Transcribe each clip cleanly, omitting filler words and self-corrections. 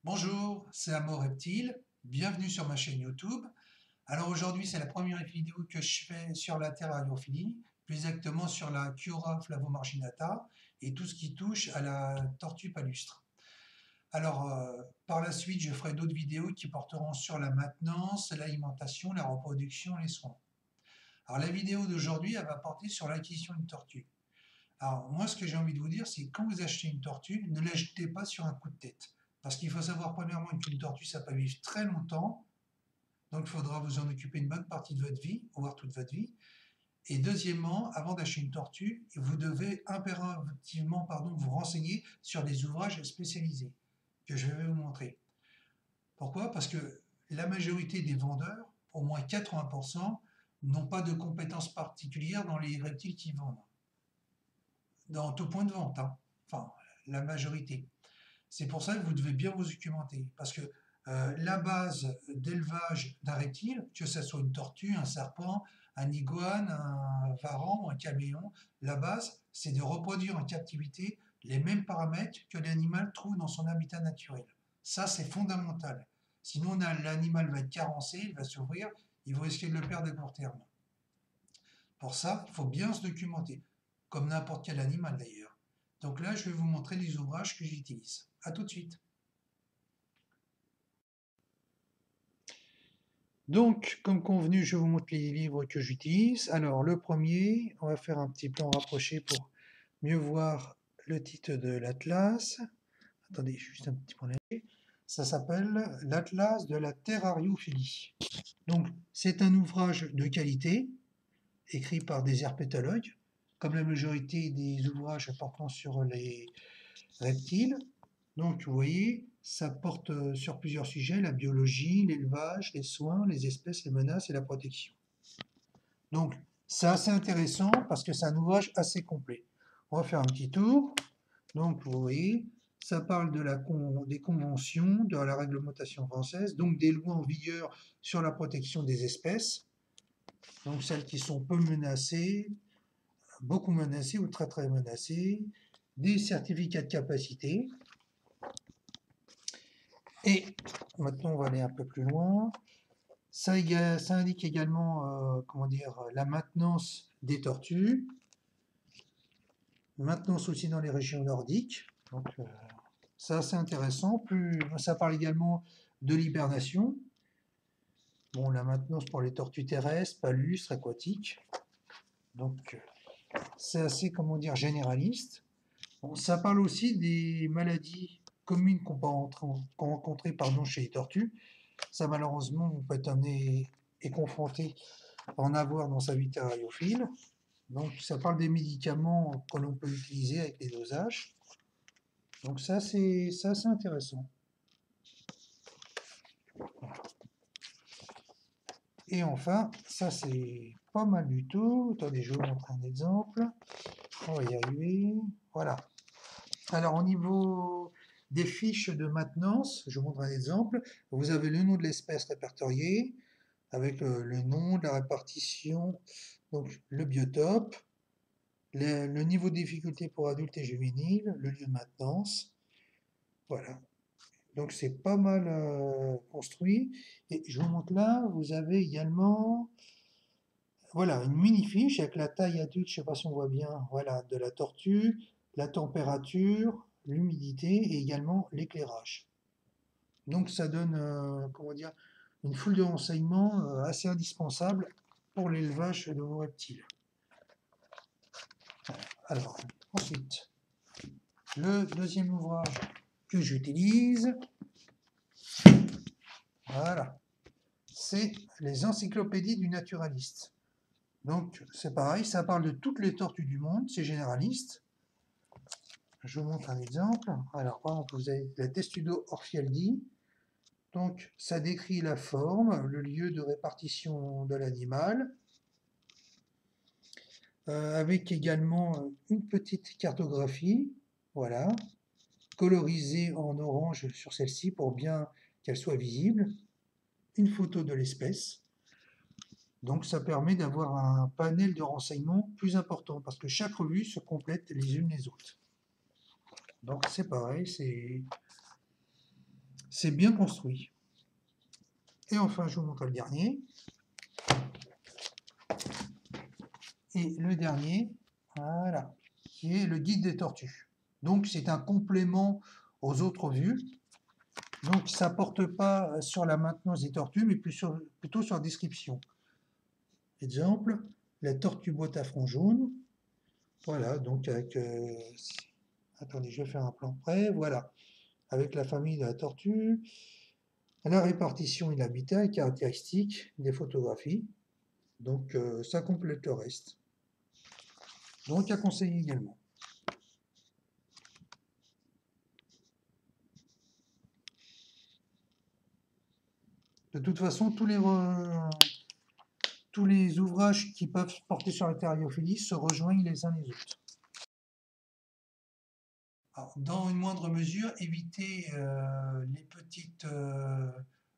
Bonjour, c'est Amo Reptile, bienvenue sur ma chaîne YouTube. Alors aujourd'hui c'est la première vidéo que je fais sur la terrariophilie, plus exactement sur la Chiura flavomarginata et tout ce qui touche à la tortue palustre. Alors par la suite je ferai d'autres vidéos qui porteront sur la maintenance, l'alimentation, la reproduction et les soins. Alors la vidéo d'aujourd'hui elle va porter sur l'acquisition d'une tortue. Alors moi ce que j'ai envie de vous dire c'est que quand vous achetez une tortue, ne la jetez pas sur un coup de tête. Parce qu'il faut savoir premièrement qu'une tortue ça peut vivre très longtemps, donc il faudra vous en occuper une bonne partie de votre vie, voire toute votre vie. Et deuxièmement, avant d'acheter une tortue, vous devez impérativement vous renseigner sur des ouvrages spécialisés que je vais vous montrer. Pourquoi? Parce que la majorité des vendeurs, au moins 80%, n'ont pas de compétences particulières dans les reptiles qu'ils vendent. Dans tout point de vente, hein. Enfin, la majorité. C'est pour ça que vous devez bien vous documenter. Parce que la base d'élevage d'un reptile, que ce soit une tortue, un serpent, un iguane, un varan, un caméléon, la base, c'est de reproduire en captivité les mêmes paramètres que l'animal trouve dans son habitat naturel. Ça, c'est fondamental. Sinon, l'animal va être carencé, il va s'ouvrir, il va risquer de le perdre à court terme. Pour ça, il faut bien se documenter, comme n'importe quel animal d'ailleurs. Donc là, je vais vous montrer les ouvrages que j'utilise. A tout de suite. Donc, comme convenu, je vous montre les livres que j'utilise. Alors, le premier, on va faire un petit plan rapproché pour mieux voir le titre de l'atlas. Attendez, juste un petit point. Ça s'appelle l'Atlas de la terrariophilie. Donc, c'est un ouvrage de qualité, écrit par des herpétologues, comme la majorité des ouvrages portant sur les reptiles. Donc, vous voyez, ça porte sur plusieurs sujets, la biologie, l'élevage, les soins, les espèces, les menaces et la protection. Donc, c'est assez intéressant parce que c'est un ouvrage assez complet. On va faire un petit tour. Donc, vous voyez, ça parle des conventions, de la réglementation française, donc des lois en vigueur sur la protection des espèces, donc celles qui sont peu menacées, beaucoup menacées ou très très menacées, des certificats de capacité. Et maintenant, on va aller un peu plus loin. Ça indique également la maintenance des tortues, maintenance aussi dans les régions nordiques. Donc, c'est assez intéressant. Ça parle également de l'hibernation. Bon, la maintenance pour les tortues terrestres, palustres, aquatiques. Donc, c'est assez, généraliste. Bon, ça parle aussi des maladies communes qu'on peut rencontrer chez les tortues. Ça, malheureusement, on peut être amené et confronté à en avoir dans sa vie terrariophile. Donc, ça parle des médicaments que l'on peut utiliser avec les dosages. Donc, ça, c'est assez intéressant. Et enfin, ça, c'est pas mal du tout. Attendez, je vais vous montrer un exemple. On va y arriver. Voilà. Alors, au niveau des fiches de maintenance, je vous montre un exemple. Vous avez le nom de l'espèce répertoriée, avec le nom, la répartition, donc le biotope, le niveau de difficulté pour adultes et juvéniles, le lieu de maintenance. Voilà. Donc c'est pas mal construit. Et je vous montre là, vous avez également voilà, une mini-fiche avec la taille adulte, je ne sais pas si on voit bien, voilà, de la tortue, la température, l'humidité et également l'éclairage. Donc ça donne une foule de renseignements assez indispensables pour l'élevage de vos reptiles. Alors, ensuite, le deuxième ouvrage que j'utilise, voilà, c'est les encyclopédies du naturaliste. Donc c'est pareil, ça parle de toutes les tortues du monde, c'est généraliste. Je vous montre un exemple. Alors, par exemple, vous avez la Testudo orfialdi. Donc, ça décrit la forme, le lieu de répartition de l'animal, avec également une petite cartographie, voilà, colorisée en orange sur celle-ci pour bien qu'elle soit visible, une photo de l'espèce. Donc ça permet d'avoir un panel de renseignements plus important parce que chaque revue se complète les unes les autres. Donc c'est pareil, c'est bien construit. Et enfin, je vous montre le dernier. Et le dernier, voilà, qui est le guide des tortues. Donc c'est un complément aux autres revues. Donc ça ne porte pas sur la maintenance des tortues, mais plutôt sur la description. Exemple, la tortue boîte à front jaune. Voilà, donc avec... attendez, je vais faire un plan près. Voilà, avec la famille de la tortue, la répartition et l'habitat, les caractéristiques, des photographies. Donc ça complète le reste. Donc à conseiller également. De toute façon, tous les ouvrages qui peuvent porter sur la thériophilie se rejoignent les uns les autres. Alors, dans une moindre mesure, évitez les petites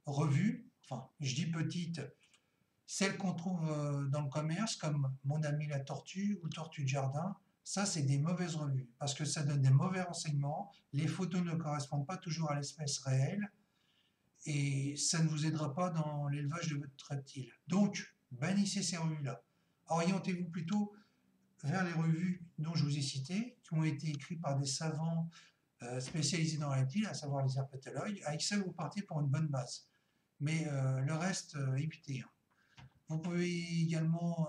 revues, enfin, je dis petites, celles qu'on trouve dans le commerce, comme Mon ami la tortue ou Tortue de jardin. Ça, c'est des mauvaises revues, parce que ça donne des mauvais renseignements, les photos ne correspondent pas toujours à l'espèce réelle, et ça ne vous aidera pas dans l'élevage de votre reptile. Donc, bannissez ces revues-là. Orientez-vous plutôt vers les revues dont je vous ai citées, qui ont été écrites par des savants spécialisés dans les reptiles, à savoir les herpétologues. Avec ça, vous partez pour une bonne base. Mais le reste, évitez. Vous pouvez également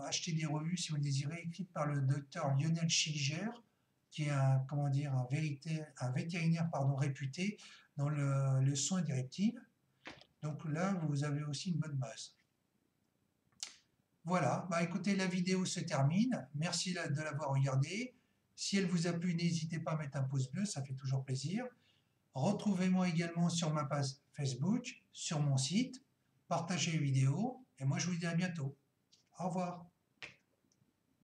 acheter des revues, si vous le désirez, écrites par le docteur Lionel Schilliger, qui est un vétérinaire réputé dans le soin des reptiles. Donc là, vous avez aussi une bonne base. Voilà, bah écoutez, la vidéo se termine. Merci de l'avoir regardée. Si elle vous a plu, n'hésitez pas à mettre un pouce bleu, ça fait toujours plaisir. Retrouvez-moi également sur ma page Facebook, sur mon site. Partagez les vidéos et moi je vous dis à bientôt. Au revoir.